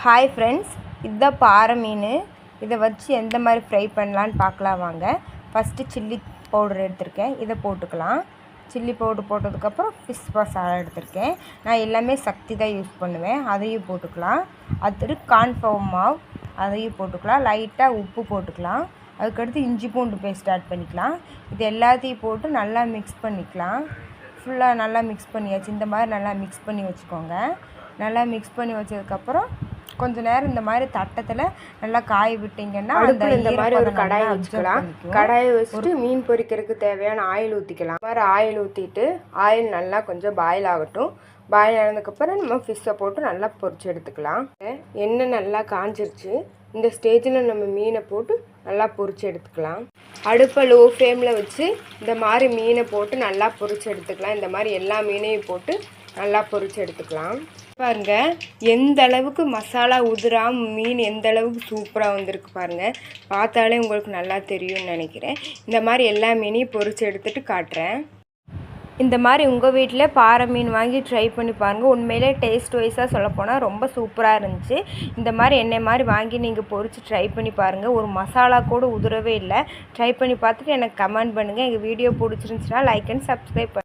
Hi friends, இதுதான் பாறை மீன். இதை வச்சு எந்த மாதிரி ஃப்ரை பண்ணலான்னு பார்க்கலாம் வாங்க. ஃபஸ்ட்டு சில்லி பவுடர் எடுத்திருக்கேன், இதை போட்டுக்கலாம். சில்லி பவுடர் போட்டதுக்கப்புறம் ஃபிஷ் மசாலா எடுத்திருக்கேன். நான் எல்லாமே சக்தி தான் யூஸ் பண்ணுவேன், அதையும் போட்டுக்கலாம். அடுத்தது கார்ன்ஃப்ளவர் மாவு, அதையும் போட்டுக்கலாம். லைட்டாக உப்பு போட்டுக்கலாம். அதுக்கடுத்து இஞ்சி பூண்டு பேஸ்ட் ஆட் பண்ணிக்கலாம். இது எல்லாத்தையும் போட்டு நல்லா மிக்ஸ் பண்ணிக்கலாம். ஃபுல்லாக நல்லா மிக்ஸ் பண்ணியாச்சு. இந்த மாதிரி நல்லா மிக்ஸ் பண்ணி வச்சுக்கோங்க. நல்லா மிக்ஸ் பண்ணி வச்சதுக்கப்புறம் கொஞ்சம் நேரம் இந்த மாதிரி தட்டத்தில் நல்லா காய விட்டிங்கன்னா அடுப்பில் இந்த மாதிரி ஒரு கடாயை வச்சுக்கலாம். கடாயை வச்சுட்டு மீன் பொரிக்கிறதுக்கு தேவையான ஆயில் ஊற்றிக்கலாம். இந்த மாதிரி ஆயில் ஊற்றிட்டு ஆயில் நல்லா கொஞ்சம் பாயில் ஆகட்டும். பாயில் ஆனதுக்கப்புறம் நம்ம ஃபிஷ்ஷை போட்டு நல்லா பொரிச்சு எடுத்துக்கலாம். எண்ணெய் நல்லா காஞ்சிருச்சு. இந்த ஸ்டேஜில் நம்ம மீனை போட்டு நல்லா பொரிச்சு எடுத்துக்கலாம். அடுப்பை லோ ஃப்ளேமில் வச்சு இந்த மாதிரி மீனை போட்டு நல்லா பொரிச்சு எடுத்துக்கலாம். இந்த மாதிரி எல்லா மீனையும் போட்டு நல்லா பொரிச்சு எடுத்துக்கலாம். பாருங்க எந்த அளவுக்கு மசாலா உதிராம மீன் எந்த அளவுக்கு சூப்பராக வந்திருக்கு பாருங்கள். பார்த்தாலே உங்களுக்கு நல்லா தெரியும்னு நினைக்கிறேன். இந்த மாதிரி எல்லா மீனையும் பொரிச்சு எடுத்துகிட்டு காட்டுறேன். இந்த மாதிரி உங்கள் வீட்டில் பாறை மீன் வாங்கி ட்ரை பண்ணி பாருங்கள். உண்மையிலே டேஸ்ட் வைஸாக சொல்லப்போனால் ரொம்ப சூப்பராக இருந்துச்சு. இந்த மாதிரி எண்ணெய் மாதிரி வாங்கி நீங்கள் பொரித்து ட்ரை பண்ணி பாருங்கள். ஒரு மசாலா கூட உதிரவே இல்லை. ட்ரை பண்ணி பார்த்துட்டு எனக்கு கமெண்ட் பண்ணுங்கள். எங்கள் வீடியோ பிடிச்சிருந்துச்சுன்னா லைக் அண்ட் சப்ஸ்கிரைப்